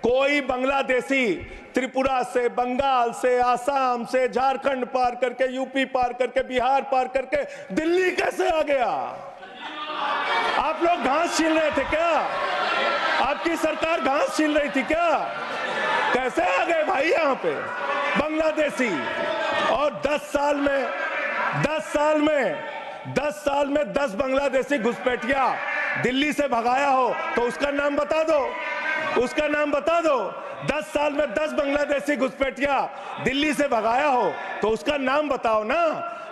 कोई बांग्लादेशी त्रिपुरा से, बंगाल से, आसाम से, झारखंड पार करके, यूपी पार करके, बिहार पार करके दिल्ली कैसे आ गया? आप लोग घास छील रहे थे क्या? आपकी सरकार घास छील रही थी क्या? कैसे आ गए भाई यहाँ पे बांग्लादेशी? और 10 साल में 10 बांग्लादेशी घुसपैठिया दिल्ली से भगाया हो तो उसका नाम बता दो, उसका नाम बता दो। 10 साल में 10 बांग्लादेशी घुसपैठिया दिल्ली से भगाया हो तो उसका नाम बताओ ना।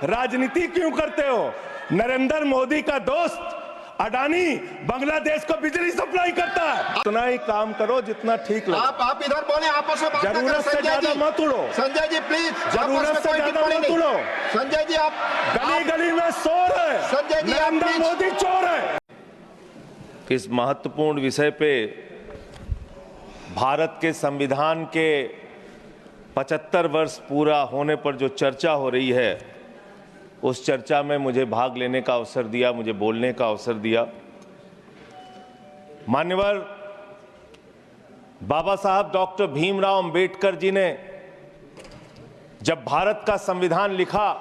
राजनीति क्यों करते हो? नरेंद्र मोदी का दोस्त अडानी बांग्लादेश को बिजली सप्लाई करता है। उतना ही काम करो जितना ठीक लगे। आप इधर बोले, आपस में बात ना करें। जरूरत से ज्यादा मत उड़ो। संजय जी प्लीज, जरूरत से ज्यादा मत उड़ो। संजय जी आप गली में शोर है। संजय जी नरेंद्र मोदी चोर है। इस महत्वपूर्ण विषय पे भारत के संविधान के 75 वर्ष पूरा होने पर जो चर्चा हो रही है, उस चर्चा में मुझे भाग लेने का अवसर दिया, मुझे बोलने का अवसर दिया। मान्यवर बाबा साहब डॉक्टर भीमराव अंबेडकर जी ने जब भारत का संविधान लिखा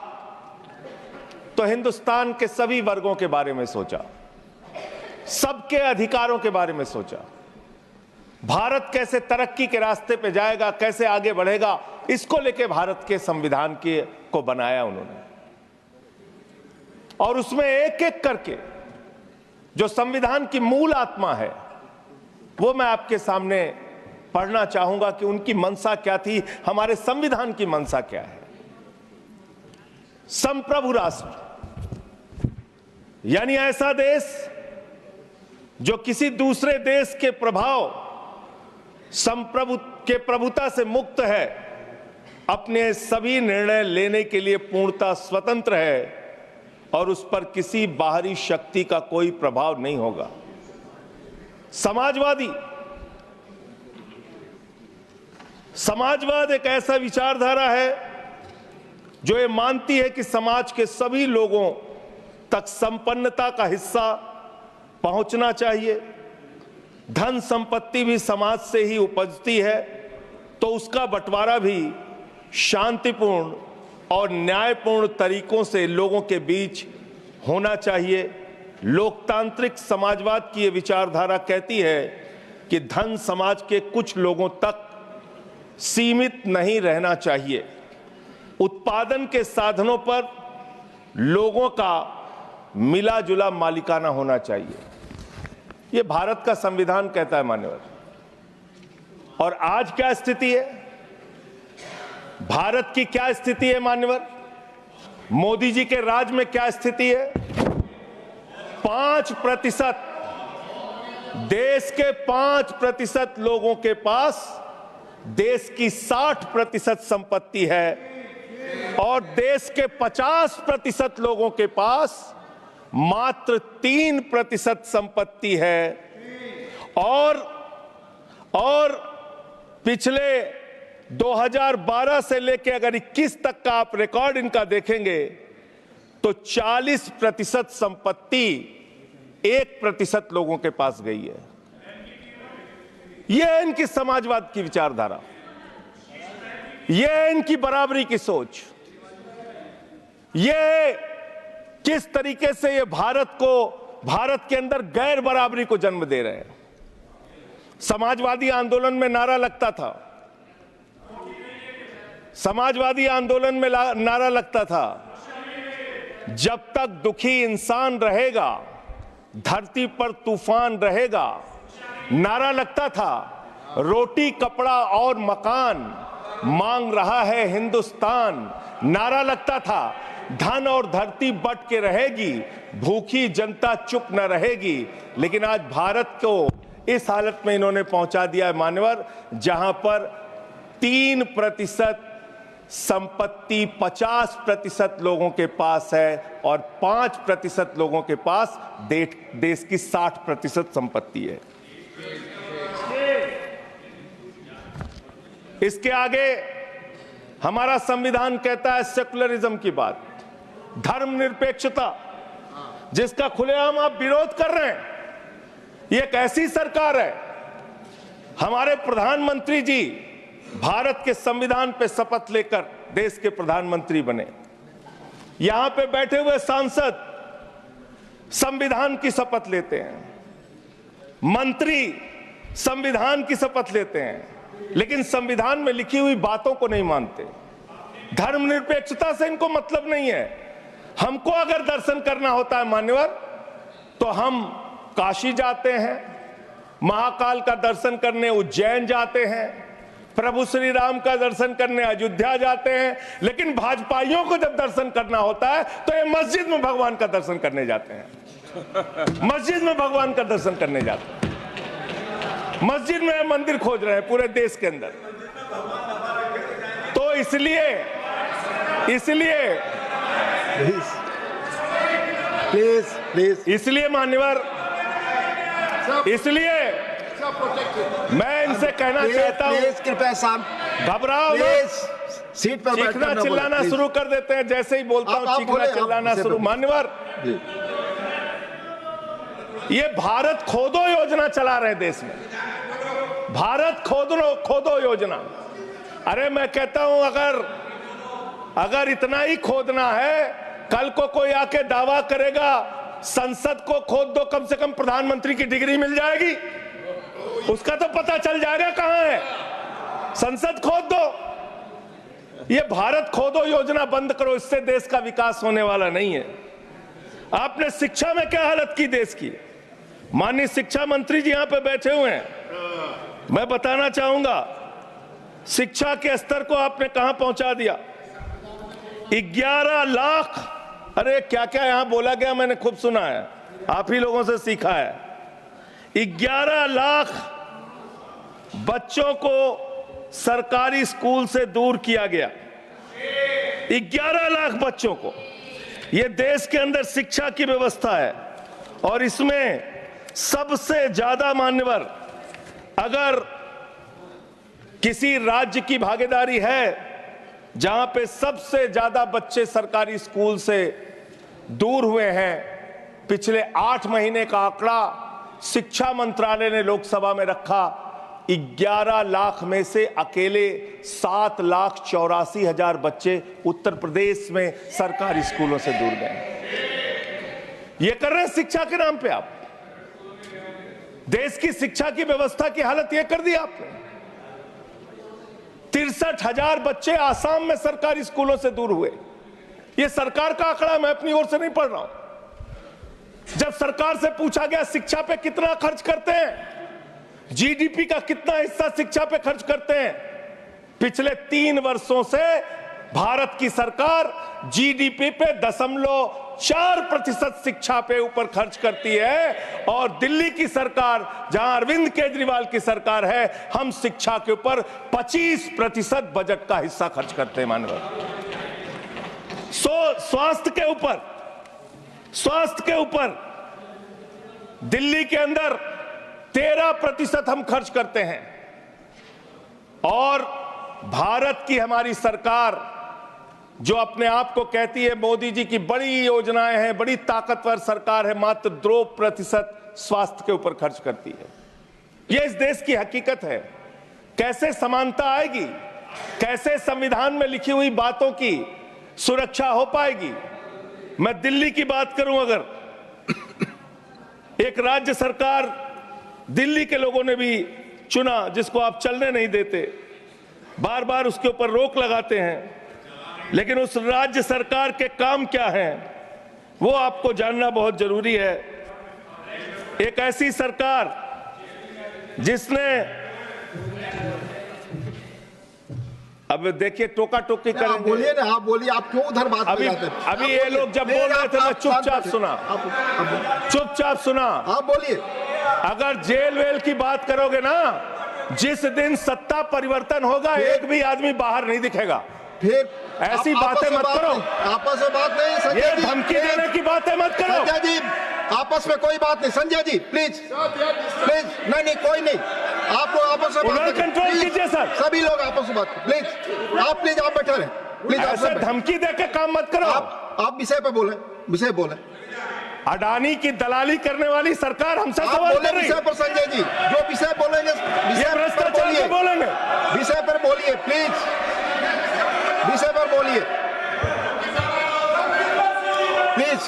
तो हिंदुस्तान के सभी वर्गों के बारे में सोचा, सबके अधिकारों के बारे में सोचा। भारत कैसे तरक्की के रास्ते पे जाएगा, कैसे आगे बढ़ेगा, इसको लेके भारत के संविधान को बनाया उन्होंने। और उसमें एक एक करके जो संविधान की मूल आत्मा है वो मैं आपके सामने पढ़ना चाहूंगा कि उनकी मंशा क्या थी, हमारे संविधान की मंशा क्या है। संप्रभु राष्ट्र यानी ऐसा देश जो किसी दूसरे देश के प्रभाव प्रभुता से मुक्त है, अपने सभी निर्णय लेने के लिए पूर्णतः स्वतंत्र है और उस पर किसी बाहरी शक्ति का कोई प्रभाव नहीं होगा। समाजवाद एक ऐसा विचारधारा है जो ये मानती है कि समाज के सभी लोगों तक संपन्नता का हिस्सा पहुंचना चाहिए। धन संपत्ति भी समाज से ही उपजती है, तो उसका बंटवारा भी शांतिपूर्ण और न्यायपूर्ण तरीकों से लोगों के बीच होना चाहिए। लोकतांत्रिक समाजवाद की यह विचारधारा कहती है कि धन समाज के कुछ लोगों तक सीमित नहीं रहना चाहिए। उत्पादन के साधनों पर लोगों का मिला जुला मालिकाना होना चाहिए। यह भारत का संविधान कहता है मान्यवर। और आज क्या स्थिति है, भारत की क्या स्थिति है मान्यवर? मोदी जी के राज में क्या स्थिति है? 5%, देश के 5% लोगों के पास देश की 60% संपत्ति है और देश के 50% लोगों के पास मात्र 3% संपत्ति है। और पिछले 2012 से लेकर अगर 21 तक का आप रिकॉर्ड इनका देखेंगे तो 40% संपत्ति 1% लोगों के पास गई है। यह है इनकी समाजवाद की विचारधारा, यह है इनकी बराबरी की सोच, यह किस तरीके से ये भारत के अंदर गैर बराबरी को जन्म दे रहे हैं। समाजवादी आंदोलन में नारा लगता था, समाजवादी आंदोलन में नारा लगता था, जब तक दुखी इंसान रहेगा धरती पर तूफान रहेगा। नारा लगता था, रोटी कपड़ा और मकान मांग रहा है हिंदुस्तान। नारा लगता था, धन और धरती बट के रहेगी, भूखी जनता चुप न रहेगी। लेकिन आज भारत को इस हालत में इन्होंने पहुंचा दिया है मान्यवर, जहां पर 3% संपत्ति 50% लोगों के पास है और 5% लोगों के पास देश की 60% संपत्ति है। इसके आगे हमारा संविधान कहता है सेकुलरिज्म की बात, धर्मनिरपेक्षता, जिसका खुलेआम आप विरोध कर रहे हैं। ये एक ऐसी सरकार है हमारे प्रधानमंत्री जी भारत के संविधान पे शपथ लेकर देश के प्रधानमंत्री बने। यहां पे बैठे हुए सांसद संविधान की शपथ लेते हैं, मंत्री संविधान की शपथ लेते हैं, लेकिन संविधान में लिखी हुई बातों को नहीं मानते। धर्मनिरपेक्षता से इनको मतलब नहीं है। हमको अगर दर्शन करना होता है मान्यवर, तो हम काशी जाते हैं, महाकाल का दर्शन करने उज्जैन जाते हैं, प्रभु श्री राम का दर्शन करने अयोध्या जाते हैं, लेकिन भाजपाइयों को जब दर्शन करना होता है तो ये मस्जिद में भगवान का दर्शन करने जाते हैं। मस्जिद में भगवान का दर्शन करने जाते हैं, मस्जिद में मंदिर खोज रहे हैं पूरे देश के अंदर। तो इसलिए इसलिए मान्यवर, इसलिए मैं इनसे कहना चाहता हूं, कृपया शाम, घबराओ मत। सीट पर चीखना चिल्लाना शुरू कर देते हैं, जैसे ही बोलता हूं चीखना चिल्लाना शुरू। मान्यवर, ये भारत खोदो योजना चला रहे देश में, भारत खोदो योजना। अरे मैं कहता हूं अगर इतना ही खोदना है, कल को कोई आके दावा करेगा संसद को खोद दो, कम से कम प्रधानमंत्री की डिग्री मिल जाएगी, उसका तो पता चल जाएगा कहां है। संसद खोद दो। ये भारत खोदो योजना बंद करो, इससे देश का विकास होने वाला नहीं है। आपने शिक्षा में क्या हालत की देश की। माननीय शिक्षा मंत्री जी यहां पे बैठे हुए हैं, मैं बताना चाहूंगा शिक्षा के स्तर को आपने कहां पहुंचा दिया। 11 लाख, अरे क्या क्या यहां बोला गया मैंने खूब सुना है, आप ही लोगों से सीखा है। 11 लाख बच्चों को सरकारी स्कूल से दूर किया गया। 11 लाख बच्चों को। यह देश के अंदर शिक्षा की व्यवस्था है, और इसमें सबसे ज्यादा मान्यवर, अगर किसी राज्य की भागीदारी है जहां पे सबसे ज्यादा बच्चे सरकारी स्कूल से दूर हुए हैं, पिछले 8 महीने का आंकड़ा शिक्षा मंत्रालय ने लोकसभा में रखा। 11 लाख में से अकेले 7,84,000 बच्चे उत्तर प्रदेश में सरकारी स्कूलों से दूर गए। ये कर रहे हैं शिक्षा के नाम पे आप। देश की शिक्षा की व्यवस्था की हालत यह कर दी आपने। 63,000 बच्चे आसाम में सरकारी स्कूलों से दूर हुए। यह सरकार का आंकड़ा, मैं अपनी ओर से नहीं पढ़ रहा हूं। जब सरकार से पूछा गया शिक्षा पे कितना खर्च करते हैं, जीडीपी का कितना हिस्सा शिक्षा पे खर्च करते हैं, पिछले 3 वर्षों से भारत की सरकार जीडीपी पे 0.4% शिक्षा पे ऊपर खर्च करती है, और दिल्ली की सरकार जहां अरविंद केजरीवाल की सरकार है, हम शिक्षा के ऊपर 25% बजट का हिस्सा खर्च करते हैं मानव। स्वास्थ्य के ऊपर दिल्ली के अंदर 13% हम खर्च करते हैं, और भारत की हमारी सरकार जो अपने आप को कहती है मोदी जी की बड़ी योजनाएं हैं, बड़ी ताकतवर सरकार है, मात्र 2% स्वास्थ्य के ऊपर खर्च करती है। यह इस देश की हकीकत है। कैसे समानता आएगी, कैसे संविधान में लिखी हुई बातों की सुरक्षा हो पाएगी। मैं दिल्ली की बात करूं, अगर एक राज्य सरकार दिल्ली के लोगों ने भी चुना, जिसको आप चलने नहीं देते, बार बार उसके ऊपर रोक लगाते हैं, लेकिन उस राज्य सरकार के काम क्या हैं वो आपको जानना बहुत जरूरी है। एक ऐसी सरकार जिसने, अब देखिए टोका टोकी करेंगे। बोलिए ना, आप बोलिए, आप क्यों उधर बात अभी ये लोग जब बोल रहे थे मैं चुपचाप सुना। आप बोलिए। अगर जेल वेल की बात करोगे ना, जिस दिन सत्ता परिवर्तन होगा एक भी आदमी बाहर नहीं दिखेगा। फिर ऐसी बातें मत करो, आपस में बात नहीं। संजय ये जी, धमकी देने की बातें मत करो। संजय जी, आपस में कोई बात नहीं। संजय जी प्लीज नहीं, कोई नहीं, आप लोग आपस में बात कंट्रोल कीजिए सर। सभी लोग आपस में बात, प्लीज आप बैठे रहे, प्लीज। ऐसे धमकी देकर काम मत करो। आप विषय पे बोले, विषय बोले। अडानी की दलाली करने वाली सरकार हमसे आप सवाल बोले कर रही विषय है। पर संजय जी, जो विषय बोलेंगे ये विषय पर भ्रष्टाचार पे बोलेंगे। विषय पर बोलिए प्लीज, विषय पर बोलिए प्लीज।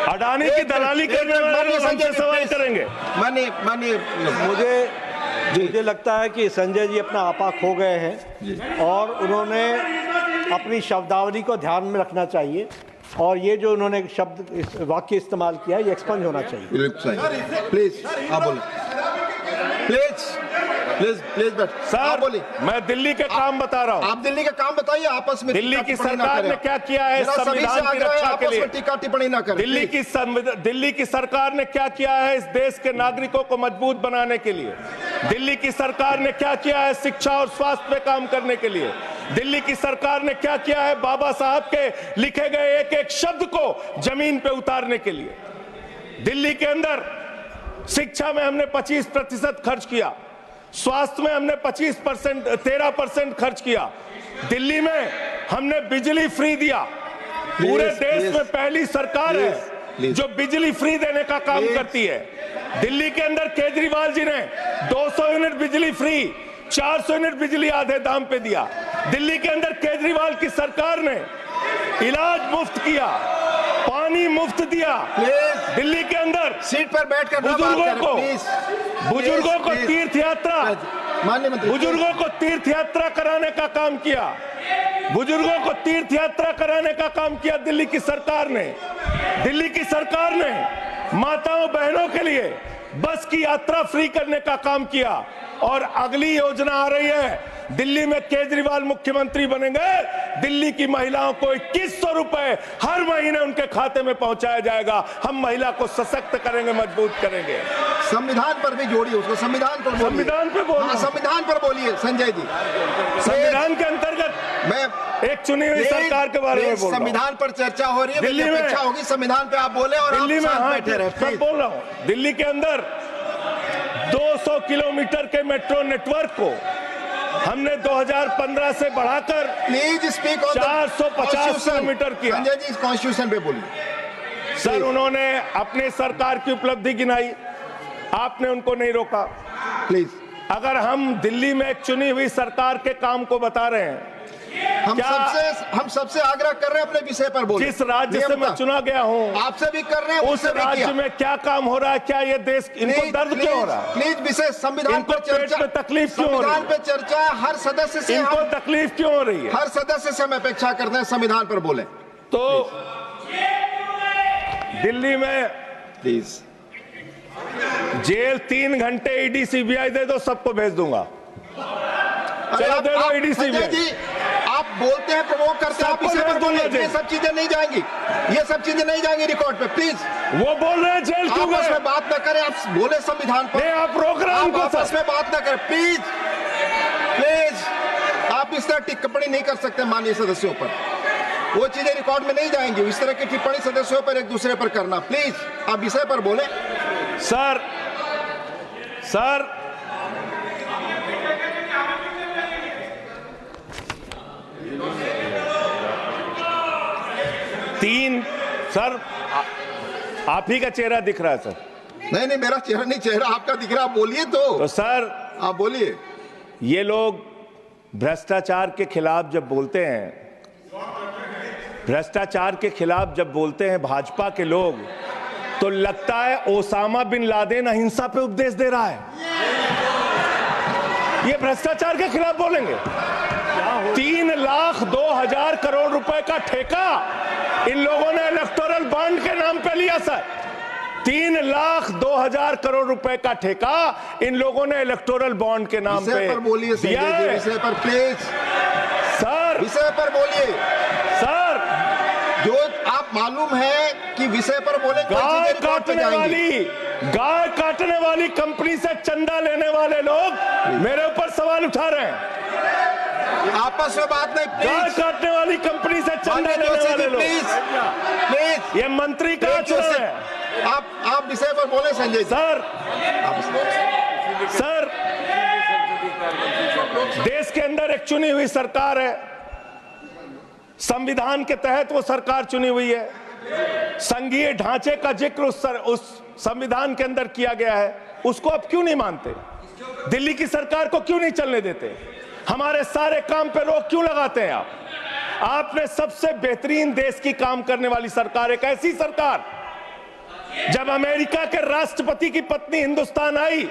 अडानी की दलाली करने वाले लोग हमसे सवाल करेंगे। मानिए मुझे लगता है कि संजय जी अपना आपा खो गए हैं और उन्होंने अपनी शब्दावली को ध्यान में रखना चाहिए और ये जो उन्होंने शब्द वाक्य इस्तेमाल किया ये एक्सपंज होना चाहिए। प्लीज आप बोलिए, प्लीज प्लीज प्लीज बैठ। सर बोलिए, मैं दिल्ली के काम बता रहा हूं। आप दिल्ली का काम बताइए, आपस में दिल्ली की टिप्पणी ना सरकार करें। ने क्या किया है मेरा सभी से संविधान की आग्रह है, रक्षा के आपस लिए? में टीका टिप्पणी ना करें। दिल्ली की सरकार ने क्या किया है इस देश के नागरिकों को मजबूत बनाने के लिए? दिल्ली की सरकार ने क्या किया है शिक्षा और स्वास्थ्य पे काम करने के लिए? दिल्ली की सरकार ने क्या किया है बाबा साहब के लिखे गए एक एक शब्द को जमीन पे उतारने के लिए? दिल्ली के अंदर शिक्षा में हमने 25% खर्च किया, स्वास्थ्य में हमने 13% खर्च किया, दिल्ली में हमने बिजली फ्री दिया। पूरे देश में पहली सरकार है जो बिजली फ्री देने का काम करती है। दिल्ली के अंदर केजरीवाल जी ने 200 यूनिट बिजली फ्री, 400 यूनिट बिजली आधे दाम पे दिया। दिल्ली के अंदर केजरीवाल की सरकार ने इलाज मुफ्त किया, पानी मुफ्त दिया। दिल्ली के अंदर सीट पर बैठकर बुजुर्गों को तीर्थ यात्रा, माननीय मंत्री, बुजुर्गों को तीर्थ यात्रा कराने का काम किया। बुजुर्गों को तीर्थ यात्रा कराने का काम किया दिल्ली की सरकार ने। दिल्ली की सरकार ने माताओं बहनों के लिए बस की यात्रा फ्री करने का काम किया। और अगली योजना आ रही है, दिल्ली में केजरीवाल मुख्यमंत्री बनेंगे, दिल्ली की महिलाओं को 2100 रुपए हर महीने उनके खाते में पहुंचाया जाएगा। हम महिला को सशक्त करेंगे, मजबूत करेंगे। संविधान पर भी जोड़िए उसको, संविधान पर बोलिए। संविधान पे बोलिए। हाँ, संविधान पर बोलिए संजय जी। संविधान के अंतर्गत मैं एक चुनी हुई सरकार के बारे में बोल रहा हूं। संविधान पर चर्चा हो रही है, दिल्ली में अपेक्षा होगी संविधान पे आप बोले और दिल्ली में, आप हाँ, बैठे रहे। सब बोल रहा हूं। दिल्ली के अंदर 200 किलोमीटर के मेट्रो नेटवर्क को हमने 2015 से बढ़ाकर प्लीज स्पीक ऑन 450 किलोमीटर किया। संजय जी कॉन्स्टिट्यूशन पे बोलिए। सर उन्होंने अपनी सरकार की उपलब्धि गिनाई, आपने उनको नहीं रोका। प्लीज, अगर हम दिल्ली में एक चुनी हुई सरकार के काम को बता रहे हैं, हम सबसे आग्रह कर रहे हैं अपने विषय पर बोलिए। जिस राज्य से मैं चुना गया हूं आपसे भी कर रहे हैं, उस राज्य में क्या काम हो रहा है, क्या ये देश इनको दर्द क्यों हो रहा है? प्लीज विषय संविधान पर चर्चा, पेट में तकलीफ क्यों हो रही है? संविधान पे चर्चा है, हर सदस्य से इनको तकलीफ क्यों हो रही है? हर सदस्य से हम अपेक्षा करते हैं संविधान पर बोले। तो दिल्ली में प्लीज जेल 3 घंटे ईडी सीबीआई दे दो, सबको भेज दूंगा। चलो दे दो ईडी संजय जी, आप बोलते हैं, प्रवोक करते हैं, आप इसे पर बोलिए। ये सब चीजें नहीं जाएंगी, ये सब चीजें नहीं जाएंगी रिकॉर्ड पे। प्लीज, वो बोल रहे हैं जेल क्यों आपस गए? में बात न करें, आप बोले संविधान पर। नहीं, आप रोक रहे हैं आप उनको। आपस में बात न करें प्लीज, प्लीज। आप इस तरह टिप्पणी नहीं कर सकते माननीय सदस्यों पर, वो चीजें रिकॉर्ड में नहीं जाएंगी। इस तरह की टिप्पणी सदस्यों पर एक दूसरे पर करना, प्लीज आप विषय पर बोले। सर 3 सर आप ही का चेहरा दिख रहा है सर। नहीं, मेरा चेहरा नहीं, चेहरा आपका दिख रहा, आप बोलिए तो सर आप बोलिए। ये लोग भ्रष्टाचार के खिलाफ जब बोलते हैं, भ्रष्टाचार के खिलाफ जब बोलते हैं भाजपा के लोग, तो लगता है ओसामा बिन लादेन अहिंसा पे उपदेश दे रहा है। ये भ्रष्टाचार के खिलाफ बोलेंगे। 3,02,000 करोड़ रुपए का ठेका इन लोगों ने इलेक्टोरल बॉन्ड के नाम पे लिया सर। 3,02,000 करोड़ रुपए का ठेका इन लोगों ने इलेक्टोरल बॉन्ड के नाम पे पर बोलिए दिया है। विषय पर प्लीज सर, विषय पर बोलिए सर जो आप मालूम है कि विषय पर बोले। गाय काटने वाली कंपनी से चंदा लेने वाले लोग मेरे ऊपर सवाल उठा रहे हैं। आपस में बात नहीं, गाय काटने वाली कंपनी से चंदा लेने वाले लोग, प्लीज ये मंत्री का चुनाव है। आप विषय पर बोले संजय जी। सर देश के अंदर एक चुनी हुई सरकार है, संविधान के तहत वो सरकार चुनी हुई है। संघीय ढांचे का जिक्र उस संविधान के अंदर किया गया है, उसको आप क्यों नहीं मानते? दिल्ली की सरकार को क्यों नहीं चलने देते? हमारे सारे काम पे रोक क्यों लगाते हैं आप? आपने सबसे बेहतरीन देश की काम करने वाली सरकार, एक ऐसी सरकार, जब अमेरिका के राष्ट्रपति की पत्नी हिंदुस्तान आई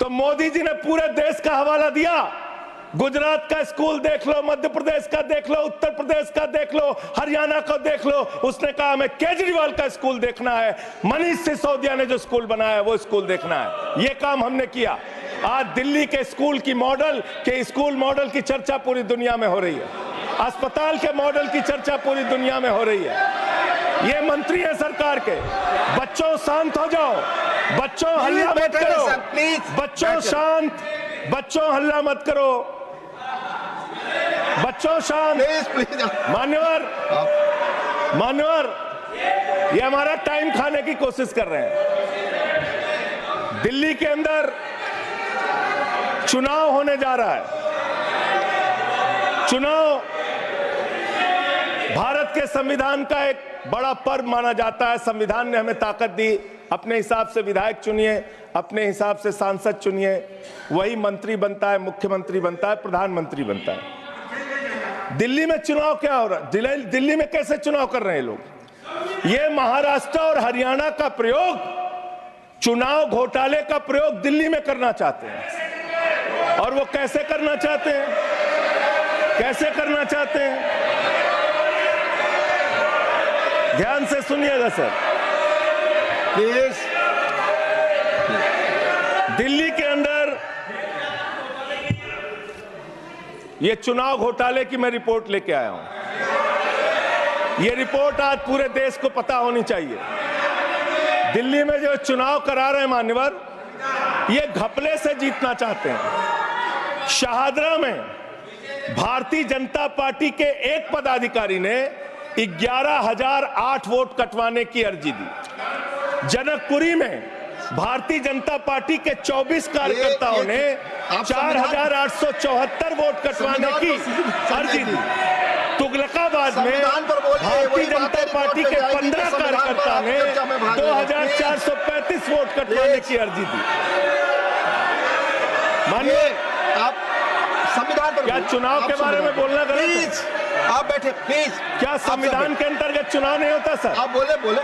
तो मोदी जी ने पूरे देश का हवाला दिया। गुजरात का स्कूल देख लो, मध्य प्रदेश का देख लो, उत्तर प्रदेश का देख लो, हरियाणा का देख लो। उसने कहा हमें केजरीवाल का स्कूल देखना है, मनीष सिसोदिया ने जो स्कूल बनाया है वो स्कूल देखना है। ये काम हमने किया। आज दिल्ली के स्कूल मॉडल की चर्चा पूरी दुनिया में हो रही है, अस्पताल के मॉडल की चर्चा पूरी दुनिया में हो रही है। ये मंत्री है सरकार के। बच्चों शांत हो जाओ, बच्चों हल्ला मत करो, बच्चों शांत, बच्चों हल्ला मत करो, बच्चों शांत। मान्यवर, ये हमारा टाइम खाने की कोशिश कर रहे हैं। दिल्ली के अंदर चुनाव होने जा रहा है। चुनाव भारत के संविधान का एक बड़ा पर्व माना जाता है। संविधान ने हमें ताकत दी, अपने हिसाब से विधायक चुनिए, अपने हिसाब से सांसद चुनिए, वही मंत्री बनता है, मुख्यमंत्री बनता है, प्रधानमंत्री बनता है। दिल्ली में चुनाव क्या हो रहा है? दिल्ली में कैसे चुनाव कर रहे हैं लोग? ये महाराष्ट्र और हरियाणा का प्रयोग, चुनाव घोटाले का प्रयोग दिल्ली में करना चाहते हैं। और वो कैसे करना चाहते हैं? कैसे करना चाहते हैं? ध्यान से सुनिएगा सर, प्लीज। दिल्ली के अंदर ये चुनाव घोटाले की मैं रिपोर्ट लेके आया हूं। ये रिपोर्ट आज पूरे देश को पता होनी चाहिए। दिल्ली में जो चुनाव करा रहे हैं मान्यवर, ये घपले से जीतना चाहते हैं। शाहदरा में भारतीय जनता पार्टी के एक पदाधिकारी ने 11,008 वोट कटवाने की अर्जी दी। जनकपुरी में भारतीय जनता पार्टी के 24 कार्यकर्ताओं ने 4,874 वोट कटवाने की अर्जी दी। तुगलकाबाद में भारतीय जनता पार्टी के 15 कार्यकर्ता ने 2,435 वोट कटवाने की अर्जी दी। मानिए, आप संविधान पर क्या चुनाव के बारे में बोलना गलत है? प्लीज आप बैठे, प्लीज। क्या संविधान के अंतर्गत चुनाव नहीं होता सर? आप बोले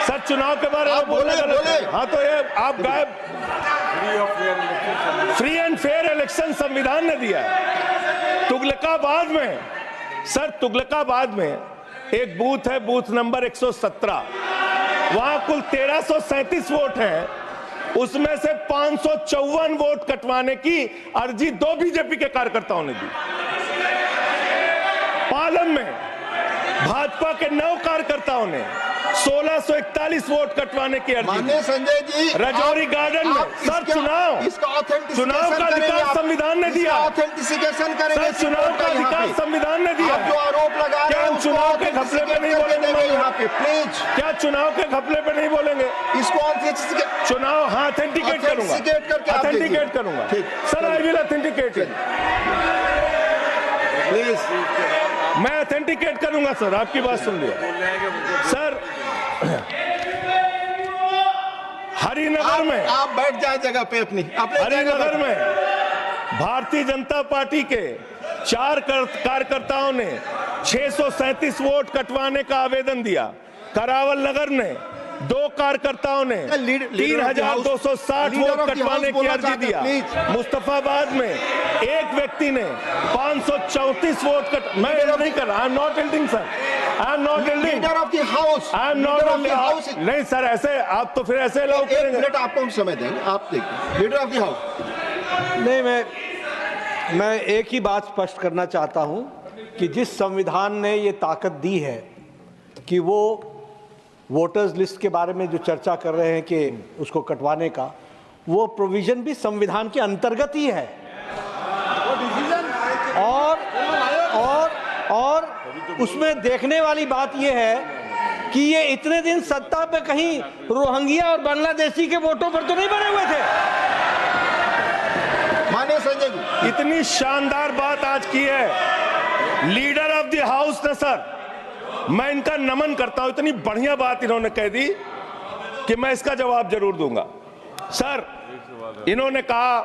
सर, चुनाव के बारे में बोलना गलत है। हाँ, तो ये आप गायब। फ्री एंड फेयर इलेक्शन संविधान ने दिया है। तुगलकाबाद में सर, तुगलकाबाद में एक बूथ है, बूथ नंबर 117, वहां कुल 1337 वोट हैं। उसमें से 554 वोट कटवाने की अर्जी 2 बीजेपी के कार्यकर्ताओं ने दी। पालम में भाजपा के 9 कार्यकर्ताओं ने 1641 वोट कटवाने की अर्जी दी। माननीय संजय जी, रजौरी गार्डन में सर, चुनाव का अधिकार संविधान ने दिया। ऑथेंटिसिकेशन करेंगे सर, चुनाव का अधिकार संविधान ने दिया। आप जो आरोप लगा रहे हैं, चुनाव के घपले पे नहीं बोलेंगे यहाँ पे, प्लीज। क्या चुनाव के घपले पे नहीं बोलेंगे? इसको चुनाव, हाँ, ऑथेंटिकेट करूंगा, ऑथेंटिकेट करूंगा sir. I will authenticate, please. मैं ऑथेंटिकेट करूंगा सर। आपकी बात सुन लिया सर। हरिनगर में आप बैठ जाए जगह पे अपनी। हरिनगर में भारतीय जनता पार्टी के 4 कार्यकर्ताओं ने 637 वोट कटवाने का आवेदन दिया। करावल नगर ने 2 कार्यकर्ताओं ने 3,260 वोट कटवाने की अर्जी दिया। मुस्तफाबाद में एक व्यक्ति ने 534 वोट मैं नहीं कर रहा। I am not एल्डिंग sir, I am not एल्डिंग। Leader of the house, I am not एल्डिंग। नहीं सर, ऐसे आप तो फिर ऐसे अलाउ करेंगे। 1 मिनट आपको हम समय देंगे, आप देखिए। Leader of the house. नहीं, मैं एक ही बात स्पष्ट करना चाहता हूं कि जिस संविधान ने ये ताकत दी है कि वो वोटर्स लिस्ट के बारे में जो चर्चा कर रहे हैं कि उसको कटवाने का, वो प्रोविजन भी संविधान के अंतर्गत ही है। और उसमें देखने वाली बात यह है कि ये इतने दिन सत्ता पे कहीं रोहिंग्या और बांग्लादेशी के वोटों पर तो नहीं बने हुए थे। माननीय संजय जी, इतनी शानदार बात आज की है लीडर ऑफ द हाउस ने सर। मैं इनका नमन करता हूं, इतनी बढ़िया बात इन्होंने कह दी कि मैं इसका जवाब जरूर दूंगा। सर, इन्होंने कहा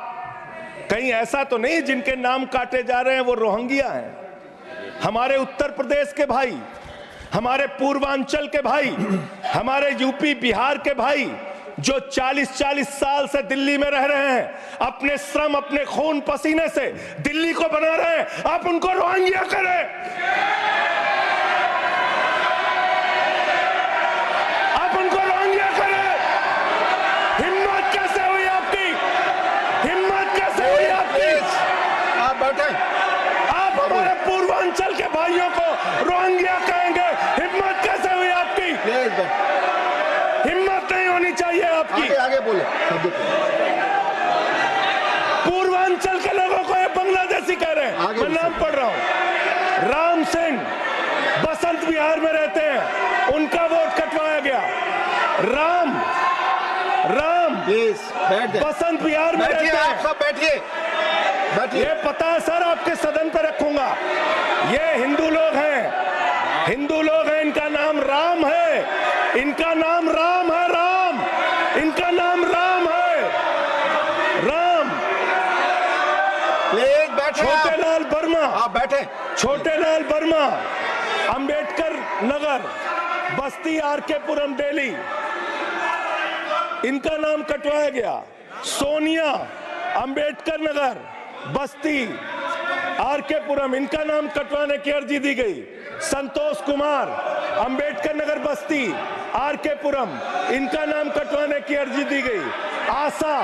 कहीं ऐसा तो नहीं जिनके नाम काटे जा रहे हैं वो रोहिंग्या हैं। हमारे उत्तर प्रदेश के भाई, हमारे पूर्वांचल के भाई, हमारे यूपी बिहार के भाई जो 40-40 साल से दिल्ली में रह रहे हैं, अपने श्रम अपने खून पसीने से दिल्ली को बना रहे हैं, आप उनको रोहिंग्या करें। आप उनको रोहिंग्या करें। हिम्मत कैसे हुई आपकी? हिम्मत कैसे हुई आपकी? आप बैठे। आप हमारे पूर्वांचल के भाइयों को रोहिंग्या कहेंगे? हिम्मत कैसे हुई आपकी? हिम्मत नहीं होनी चाहिए आपकी। आगे आगे बोले। पूर्वांचल के लोगों को ये बांग्लादेशी कह रहे हैं। मैं नाम पढ़ रहा हूं। राम सिंह बसंत विहार में रहते हैं, उनका वोट कटवाया गया। राम प्लीज बैठ जाइए। बसंत विहार में रहते बैठिए, आप हैं। सब बैठिए बैठिए। ये पता है सर, आपके सदन पर रखूंगा। ये हिंदू लोग हैं, हिंदू लोग हैं, इनका नाम राम है, इनका नाम राम है। राम, इनका नाम राम है। राम। प्लीज बैठे। छोटे लाल वर्मा, आप बैठे। छोटे लाल वर्मा, अंबेडकर नगर, बस्ती, आरके पुरम, दिल्ली, इनका नाम कटवाया गया। सोनिया, अंबेडकर नगर, बस्ती, आरके पुरम, इनका नाम कटवाने की अर्जी दी गई। संतोष कुमार, अंबेडकर नगर, बस्ती, आरके पुरम, इनका नाम कटवाने की अर्जी दी गई। आशा,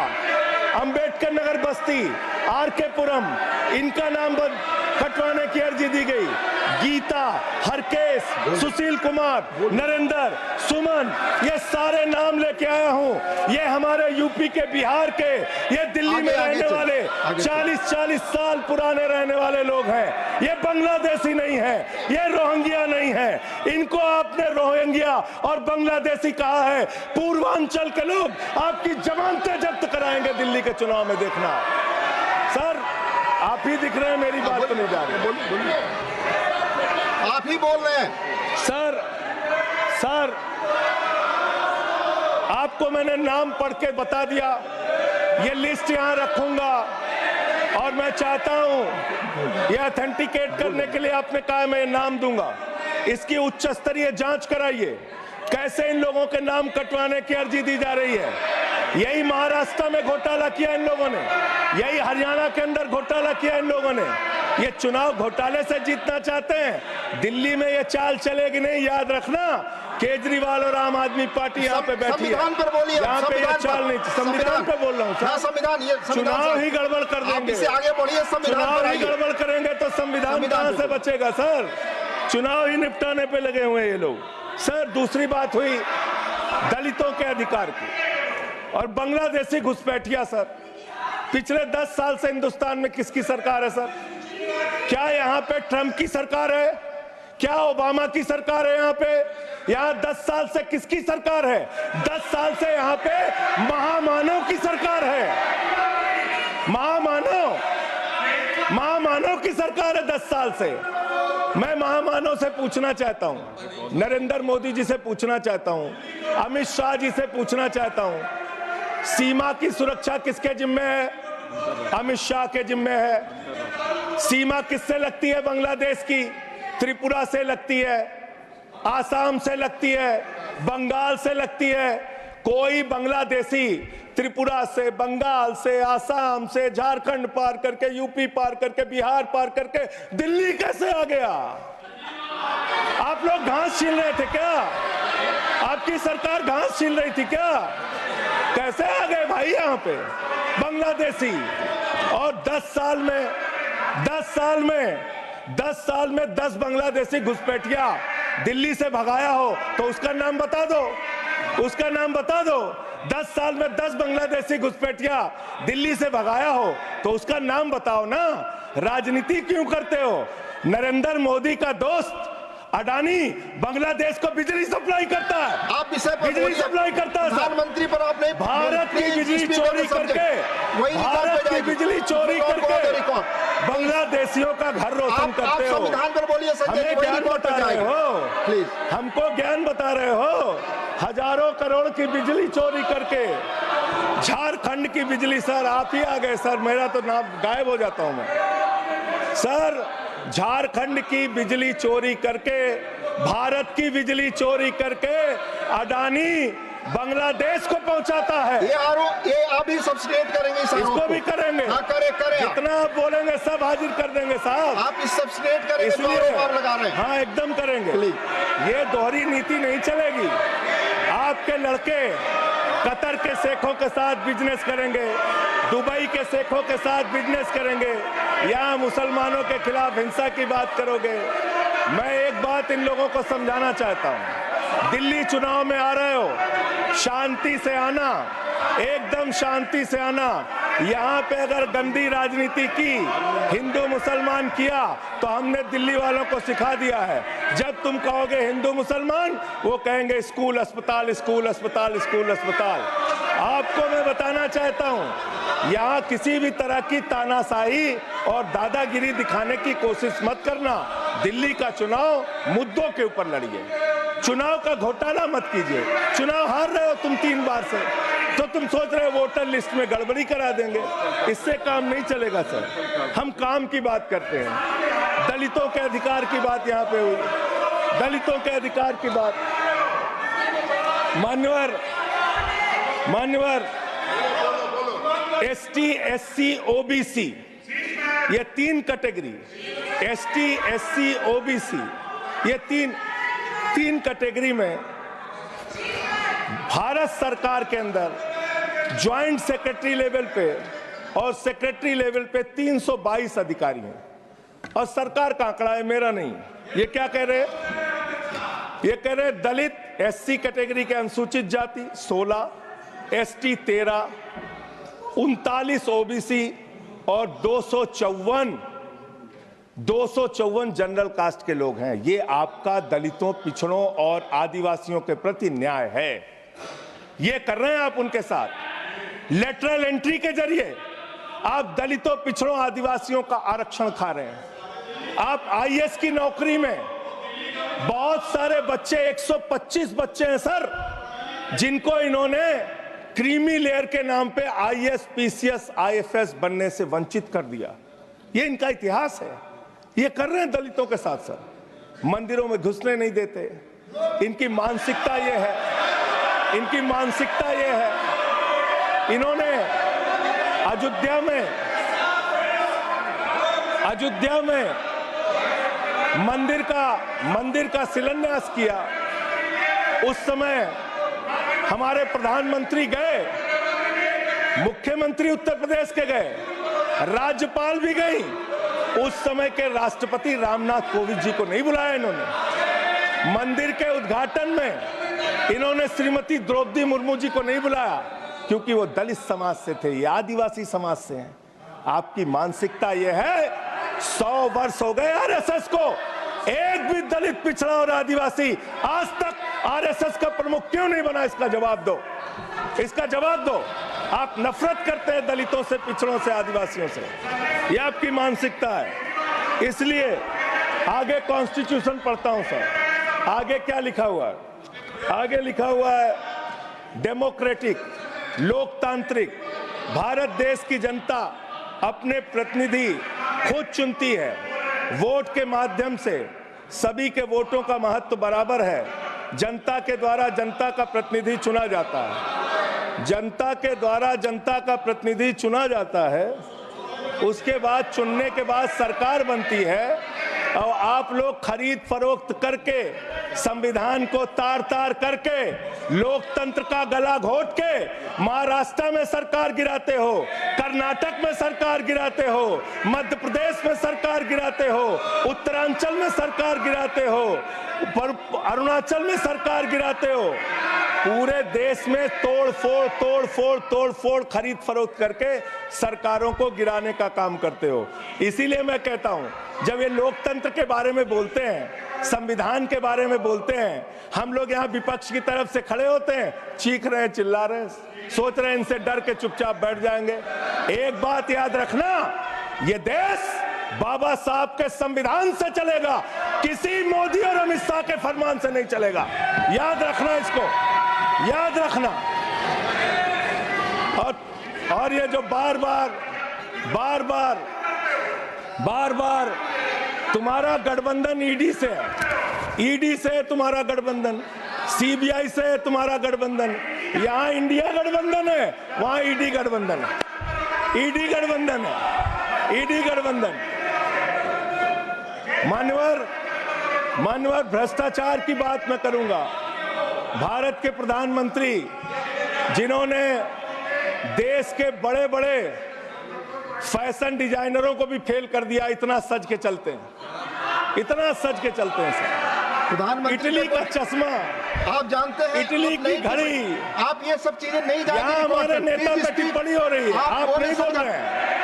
अंबेडकर नगर, बस्ती, आरके पुरम, इनका नाम कटवाने की अर्जी दी गई। गीता, हरकेश, सुशील कुमार, नरेंद्र, सुमन, ये सारे नाम लेके आया हूं। ये हमारे यूपी के, बिहार के, ये दिल्ली में रहने वाले 40-40 साल पुराने रहने वाले लोग हैं। ये बांग्लादेशी नहीं है, ये रोहिंग्या नहीं है। इनको आपने रोहिंग्या और बांग्लादेशी कहा है। पूर्वांचल के लोग आपकी जमानतें जब्त कराएंगे दिल्ली के चुनाव में, देखना। सर, आप ही दिख रहे हैं, मेरी बात तो नहीं जा रही। आप ही बोल रहे हैं। सर, आपको मैंने नाम पढ़ के बता दिया। ये लिस्ट यहां रखूंगा और मैं चाहता हूं ये ऑथेंटिकेट करने के लिए आपने कहा मैं नाम दूंगा। इसकी उच्च स्तरीय जांच कराइए, कैसे इन लोगों के नाम कटवाने की अर्जी दी जा रही है। यही महाराष्ट्र में घोटाला किया इन लोगों ने, यही हरियाणा के अंदर घोटाला किया इन लोगों ने। ये चुनाव घोटाले से जीतना चाहते हैं। दिल्ली में ये चाल चलेगी नहीं, याद रखना। केजरीवाल और आम आदमी पार्टी यहाँ पे बैठी है। संविधान पर बोलिए। यहाँ पे ये चाल नहीं, संविधान पे बोल रहा हूँ सर। संविधान, ये चुनाव ही गड़बड़ कर देंगे। इसे आगे बढ़िए। चुनाव ही गड़बड़ करेंगे तो संविधान कहां से बचेगा सर? चुनाव ही निपटाने पे लगे हुए हैं ये लोग। सर, दूसरी बात हुई दलितों के अधिकार की और बांग्लादेशी घुसपैठिया। सर, पिछले 10 साल से हिंदुस्तान में किसकी सरकार है सर? क्या यहाँ पे ट्रंप की सरकार है? क्या ओबामा की सरकार है? यहाँ पे, यहाँ 10 साल से किसकी सरकार है? 10 साल से यहाँ पे महामानव की सरकार है। महामानव की सरकार है 10 साल से। मैं महामानव से पूछना चाहता हूं, नरेंद्र मोदी जी से पूछना चाहता हूं, अमित शाह जी से पूछना चाहता हूं, सीमा की सुरक्षा किसके जिम्मे है? अमित शाह के जिम्मे है। सीमा किससे लगती है बांग्लादेश की? त्रिपुरा से लगती है, आसाम से लगती है, बंगाल से लगती है। कोई बांग्लादेशी त्रिपुरा से, बंगाल से, आसाम से, झारखंड पार करके, यूपी पार करके, बिहार पार करके दिल्ली कैसे आ गया? आप लोग घास छील रहे थे क्या? आपकी सरकार घास छील रही थी क्या? कैसे आ गए भाई यहाँ पे बांग्लादेशी? और 10 साल में 10 बांग्लादेशी घुसपैठिया दिल्ली से भगाया हो तो उसका नाम बता दो, उसका नाम बता दो। 10 साल में 10 बांग्लादेशी घुसपैठिया दिल्ली से भगाया हो तो उसका नाम बताओ ना। राजनीति क्यों करते हो? नरेंद्र मोदी का दोस्त अडानी बांग्लादेश को बिजली सप्लाई करता है। आप विषय पर बिजली सप्लाई करता है। प्रधानमंत्री पर आपने भारत की बिजली चोरी करके, भारत की बिजली चोरी करके बांग्लादेशियों का घर रोशन आप करते हो। संविधान पर बोलिए संजय जी, हमें वही ज्ञान रिपोर्ट बता पर रहे जाएगा। हो, प्लीज। हमको ज्ञान बता रहे हो। हजारों करोड़ की बिजली चोरी करके झारखंड की बिजली, सर आप ही आ गए सर, मेरा तो नाम गायब हो जाता हूं मैं। सर झारखंड की बिजली चोरी करके, भारत की बिजली चोरी करके अडानी बांग्लादेश को पहुंचाता है। ये आप ही सब्सिडेट करेंगे इस आरोप इसको को? भी करेंगे। हाँ, करें आप। जितना आप बोलेंगे सब हाजिर कर देंगे साहब। आप इस सब्सिडेट करेंगे जो इसलिए आरोप आप लगा रहे हैं। हाँ एकदम करेंगे। प्लीज। ये दोहरी नीति नहीं चलेगी। आपके लड़के कतर के शेखों के साथ बिजनेस करेंगे, दुबई के शेखों के साथ बिजनेस करेंगे, यहाँ मुसलमानों के खिलाफ हिंसा की बात करोगे। मैं एक बात इन लोगों को समझाना चाहता हूँ, दिल्ली चुनाव में आ रहे हो, शांति से आना, एकदम शांति से आना। यहाँ पे अगर गंदी राजनीति की, हिंदू मुसलमान किया, तो हमने दिल्ली वालों को सिखा दिया है, जब तुम कहोगे हिंदू मुसलमान, वो कहेंगे स्कूल अस्पताल, स्कूल अस्पताल, स्कूल अस्पताल। आपको मैं बताना चाहता हूँ, यहाँ किसी भी तरह की तानाशाही और दादागिरी दिखाने की कोशिश मत करना। दिल्ली का चुनाव मुद्दों के ऊपर लड़िए, चुनाव का घोटाला मत कीजिए। चुनाव हार रहे हो तुम 3 बार से, तो तुम सोच रहे हो वोटर लिस्ट में गड़बड़ी करा देंगे। इससे काम नहीं चलेगा सर। हम काम की बात करते हैं, दलितों के अधिकार की बात यहाँ पे हुई, दलितों के अधिकार की बात। मान्यवर एसटी, एससी, ओबीसी, ये 3 कैटेगरी, एसटी, एससी, ओबीसी, ये तीन कैटेगरी में भारत सरकार के अंदर ज्वाइंट सेक्रेटरी लेवल पे और सेक्रेटरी लेवल पे 322 अधिकारी हैं। और सरकार का आंकड़ा है, मेरा नहीं। ये क्या कह रहे हैं? ये कह रहे हैं दलित, एससी कैटेगरी के अनुसूचित जाति 16, एसटी 13, 39 ओबीसी और 254 जनरल कास्ट के लोग हैं। ये आपका दलितों, पिछड़ों और आदिवासियों के प्रति न्याय है। ये कर रहे हैं आप उनके साथ। लेटरल एंट्री के जरिए आप दलितों, पिछड़ों, आदिवासियों का आरक्षण खा रहे हैं। आप आईएएस की नौकरी में बहुत सारे बच्चे, 125 बच्चे हैं सर, जिनको इन्होंने क्रीमी लेयर के नाम पे आईएएस, पीसीएस, आईएफएस बनने से वंचित कर दिया। ये इनका इतिहास है। ये कर रहे हैं दलितों के साथ सर। मंदिरों में घुसने नहीं देते। इनकी मानसिकता ये है, इनकी मानसिकता ये है। इन्होंने अयोध्या में मंदिर का शिलान्यास किया। उस समय हमारे प्रधानमंत्री गए, मुख्यमंत्री उत्तर प्रदेश के गए, राज्यपाल भी गई। उस समय के राष्ट्रपति रामनाथ कोविंद जी को नहीं बुलाया इन्होंने। मंदिर के उद्घाटन में इन्होंने श्रीमती द्रौपदी मुर्मू जी को नहीं बुलाया, क्योंकि वो दलित समाज से थे, ये आदिवासी समाज से हैं। आपकी मानसिकता ये है। 100 वर्ष हो गए आरएसएस को, एक भी दलित, पिछड़ा और आदिवासी आज तक आरएसएस का प्रमुख क्यों नहीं बना? इसका जवाब दो, इसका जवाब दो। आप नफरत करते हैं दलितों से, पिछड़ों से, आदिवासियों से। ये आपकी मानसिकता है। इसलिए आगे कॉन्स्टिट्यूशन पढ़ता हूं सर। आगे क्या लिखा हुआ है? आगे लिखा हुआ है डेमोक्रेटिक, लोकतांत्रिक भारत देश की जनता अपने प्रतिनिधि खुद चुनती है। वोट के माध्यम से सभी के वोटों का महत्व बराबर है। जनता के द्वारा जनता का प्रतिनिधि चुना जाता है। जनता के द्वारा जनता का प्रतिनिधि चुना जाता है। उसके बाद चुनने के बाद सरकार बनती है और आप लोग खरीद फरोख्त करके, संविधान को तार तार करके, लोकतंत्र का गला घोट के महाराष्ट्र में सरकार गिराते हो, कर्नाटक में सरकार गिराते हो, मध्य प्रदेश में सरकार गिराते हो, उत्तरांचल में सरकार गिराते हो, अरुणाचल में सरकार गिराते हो। पूरे देश में तोड़ फोड़ खरीद फरोख्त करके सरकारों को गिराने का काम करते हो। इसीलिए मैं कहता हूं, जब ये लोकतंत्र के बारे में बोलते हैं, संविधान के बारे में बोलते हैं, हम लोग यहाँ विपक्ष की तरफ से खड़े होते हैं, चीख रहे हैं, चिल्ला रहे हैं, सोच रहे हैं इनसे डर के चुपचाप बैठ जाएंगे। एक बात याद रखना, ये देश बाबा साहब के संविधान से चलेगा, किसी मोदी और अमित शाह के फरमान से नहीं चलेगा। याद रखना इसको, याद रखना। और ये जो बार बार तुम्हारा गठबंधन ईडी से है, ईडी से तुम्हारा गठबंधन, सीबीआई से तुम्हारा गठबंधन, यहां इंडिया गठबंधन है, वहां ईडी गठबंधन है, ईडी गठबंधन है, ईडी गठबंधन। मान्यवर भ्रष्टाचार की बात मैं करूंगा। भारत के प्रधानमंत्री जिन्होंने देश के बड़े बड़े फैशन डिजाइनरों को भी फेल कर दिया, इतना सज के चलते हैं, इतना सज के चलते हैं सर। प्रधानमंत्री इटली का चश्मा, आप जानते हैं, इटली की घड़ी, आप ये सब चीजें नहीं जानते। यहाँ हमारे नेता पे टिप्पणी हो रही है, आप नहीं बोल रहे हैं,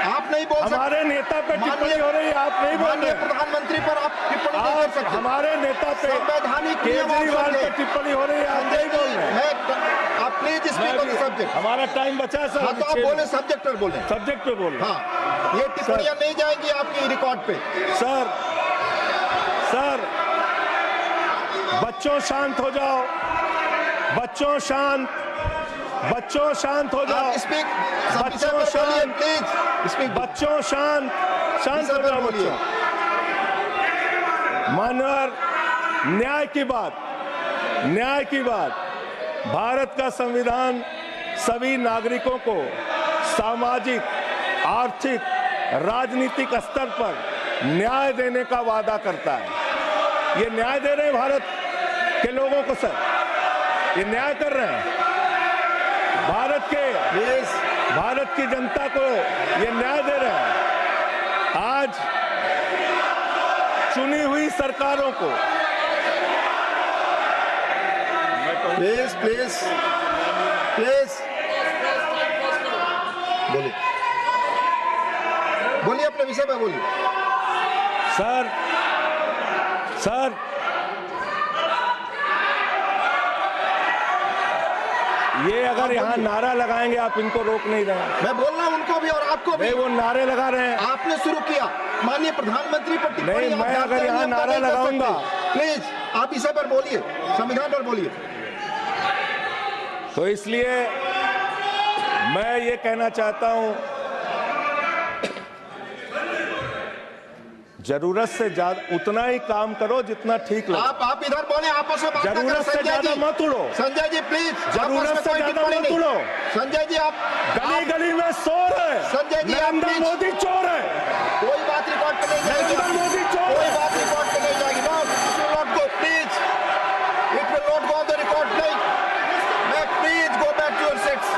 आप नहीं बोल सकते। हमारे नेता पे टिप्पणी हो रही है, आप नहीं बोल रहे हैं। प्रधानमंत्री पर आप टिप्पणी नहीं कर सकते। हमारे नेता पे संवैधानिक केजरीवाल पे टिप्पणी हो रही है, आप नहीं बोल रहे हैं। आप please speak on the subject. हमारा टाइम बचा है सर। हाँ, तो आप बोले सब्जेक्ट पर बोले, सब्जेक्ट पे बोल। हाँ, ये टिप्पणियां नहीं जाएंगी आपकी रिकॉर्ड पे। सर बच्चों शांत हो जाओ, बच्चों शांत हो जाओ, स्पीक, बच्चों शांत, प्लीज स्पीक, बच्चों शांत हो जाओ बच्चों। मानवर, न्याय की बात, भारत का संविधान सभी नागरिकों को सामाजिक, आर्थिक, राजनीतिक स्तर पर न्याय देने का वादा करता है। ये न्याय दे रहे हैं भारत के लोगों को सर, ये न्याय कर रहे हैं भारत की जनता को, ये न्याय दे रहे हैं। आज चुनी हुई सरकारों को प्लीज बोलिए, अपने विषय पे बोलिए। सर ये अगर यहाँ नारा लगाएंगे, आप इनको रोक नहीं रहे हैं। मैं बोल रहा हूँ उनको भी और आपको भी। वो नारे लगा रहे हैं, आपने शुरू किया। माननीय प्रधानमंत्री पर टिप्पणी नहीं, मैं अगर यहाँ नारा लगाऊंगा, प्लीज आप इसे पर बोलिए, संविधान पर बोलिए। तो इसलिए मैं ये कहना चाहता हूं, जरूरत से ज्यादा उतना ही काम करो जितना ठीक लगे। आप इधर बोले, आपस में बात ना करें। जरूरत से ज्यादा मत उड़ो। संजय जी प्लीज, जरूरत से ज्यादा मत उड़ो। संजय जी आप गली में शोर है, संजय जी नरेंद्र मोदी चोर है, कोई बात रिकॉर्ड पे नहीं जाएगी, नरेंद्र मोदी चोर, कोई बात रिकॉर्ड पे नहीं जाएगी। Not go please, it will not go on the record. नहीं, please go back to your seats.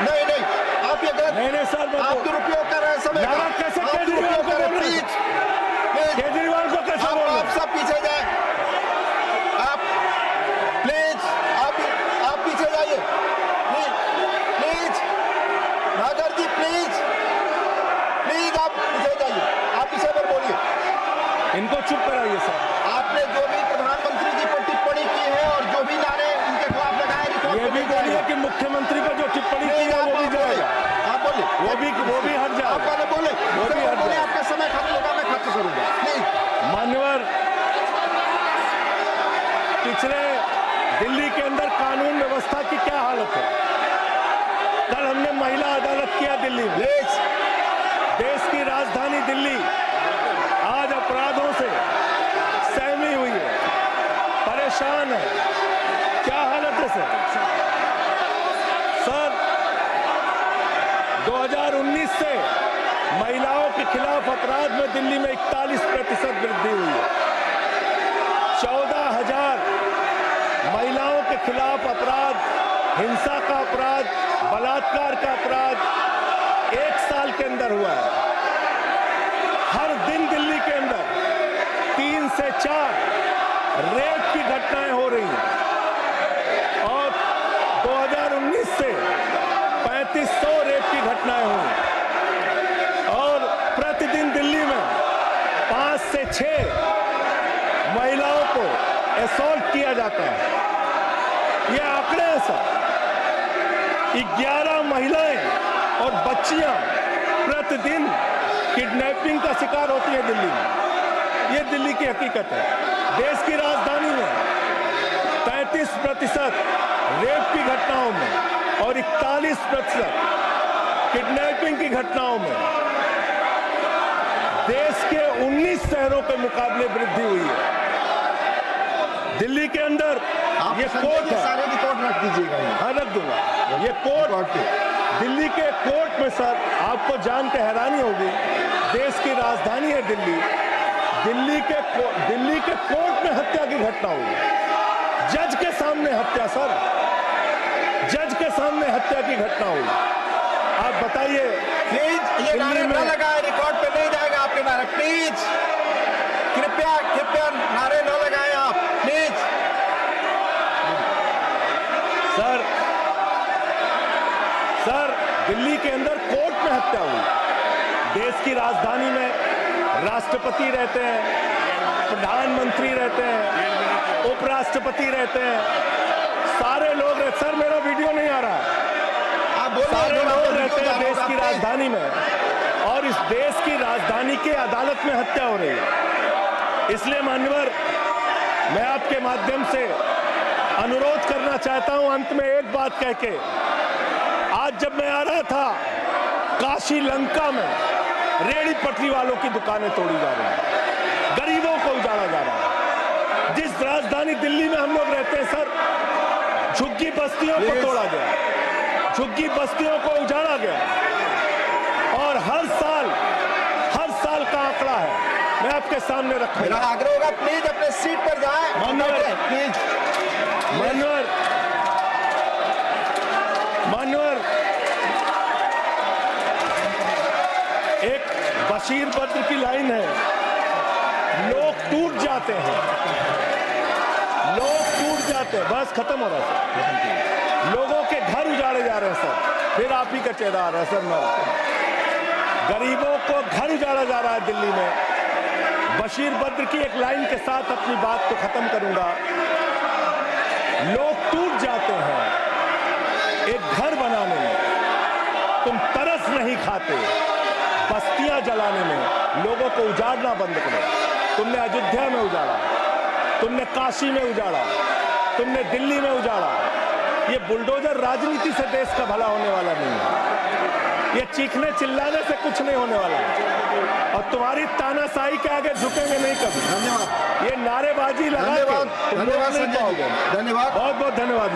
नहीं, आप ये गलत, नहीं सर, आप दुरुपयोग कर रहे हैं समय का। कैसे केजरीवाल को बोल रहे हैं? केजरीवाल को कैसे बोल रहे हैं? आप सब पीछे जाए, आप प्लीज, आप पीछे जाइए, प्लीज नागर जी, प्लीज आप पीछे जाइए, आप पीछे पर बोलिए। इनको चुप कराइए सर। आपने जो भी प्रधानमंत्री जी पर टिप्पणी की है और जो भी नारे उनके खिलाफ लगाए, ये भी बोलिए कि मुख्यमंत्री पर जो टिप्पणी की है वो भी जाएगा। आप बोलिए, वो भी हट जाएगा। आप पहले बोले, वो भी हट जाएगा। आपका समय खत्म होगा, मैं खत्म करूंगा। प्लीज मान्यवर, पिछले दिल्ली के अंदर कानून व्यवस्था की क्या हालत है? कल हमने महिला अदालत किया दिल्ली में। देश की राजधानी दिल्ली आज अपराधों से सहमी हुई है, परेशान है। क्या हालत है सर? 2019 से महिलाओं के खिलाफ अपराध में दिल्ली में 41% वृद्धि हुई है। 14,000 महिलाओं के खिलाफ अपराध, हिंसा का अपराध, बलात्कार का अपराध 1 साल के अंदर हुआ है। हर दिन दिल्ली के अंदर 3 से 4 रेप की घटनाएं हो रही हैं और 2019 से 3500 रेप की घटनाएं हुई और प्रतिदिन दिल्ली में 5 से 6 महिलाओं को असॉल्ट किया जाता है। ये आंकड़े हैं सर। 11 महिलाएं और बच्चियां प्रतिदिन किडनैपिंग का शिकार होती है दिल्ली में। ये दिल्ली की हकीकत है। देश की राजधानी में 33% रेप की घटनाओं में और 41% किडनैपिंग की घटनाओं में देश के 19 शहरों के मुकाबले वृद्धि हुई है। दिल्ली के अंदर आप ये संजय कोर्ट जी है। सारे रिकॉर्ड रख दीजिएगा यहाँ। हाँ, रख दूंगा। ये कोर्ट, कोर्ट पे। दिल्ली के कोर्ट में सर आपको जान के हैरानी होगी, देश की राजधानी है दिल्ली, दिल्ली के कोर्ट में हत्या की घटना हुई। जज के सामने हत्या सर, जज के सामने हत्या की घटना हुई। आप बताइए। प्लीज ये नारे दिल्ली न में लगाए, रिकॉर्ड पे नहीं जाएगा आपके नारे। प्लीज कृपया नारे न लगाएं आप, प्लीज। सर दिल्ली के अंदर कोर्ट में हत्या हुई। देश की राजधानी में राष्ट्रपति रहते हैं, प्रधानमंत्री रहते हैं, उपराष्ट्रपति रहते हैं, सारे लोग रहते। सर मेरा वीडियो नहीं आ रहा है। आप बोलिए, सारे जो लोग आपका रहते वीडियो हैं देश की आप प्लीज। राजधानी में, और इस देश की राजधानी की अदालत में हत्या हो रही है। इसलिए मान्यवर, मैं आपके माध्यम से अनुरोध करना चाहता हूं अंत में एक बात कह के। आज जब मैं आ रहा था, काशी लंका में रेहड़ी पटरी वालों की दुकानें तोड़ी जा रही हैं, गरीबों को उजाड़ा जा रहा है। जिस राजधानी दिल्ली में हम लोग रहते हैं सर, झुग्गी बस्तियों को तोड़ा गया, झुग्गी बस्तियों को उजाड़ा गया, और हर साल का आंकड़ा है, मैं आपके सामने मेरा रखूंगा। आग्रह होगा, प्लीज अपने सीट पर जाएं। माननीय- प्लीज। मान्यवर, एक बशीर बद्र की लाइन है, लोग टूट जाते हैं, लोग टूट जाते हैं। बस खत्म हो रहा है सर। लोगों के घर उजाड़े जा रहे हैं सर। फिर आप ही का चेहरा आ रहा है सर। गरीबों को घर उजाड़ा जा रहा है दिल्ली में। बशीर बद्र की एक लाइन के साथ अपनी बात को खत्म करूंगा। लोग टूट जाते हैं एक घर बनाने में, तुम तरस नहीं खाते बस्तियां जलाने में। लोगों को उजाड़ना बंद करो। तुमने अयोध्या में उजाड़ा, तुमने काशी में उजाड़ा, तुमने दिल्ली में उजाड़ा। ये बुलडोजर राजनीति से देश का भला होने वाला नहीं है। ये चीखने चिल्लाने से कुछ नहीं होने वाला है। और तुम्हारी तानाशाही के आगे झुकेंगे नहीं कभी। धन्यवाद, ये नारेबाजी लगा के धन्यवाद, तुम धन्यवाद रोक नहीं संजय जी। पाओगे। धन्यवाद। बहुत बहुत धन्यवाद।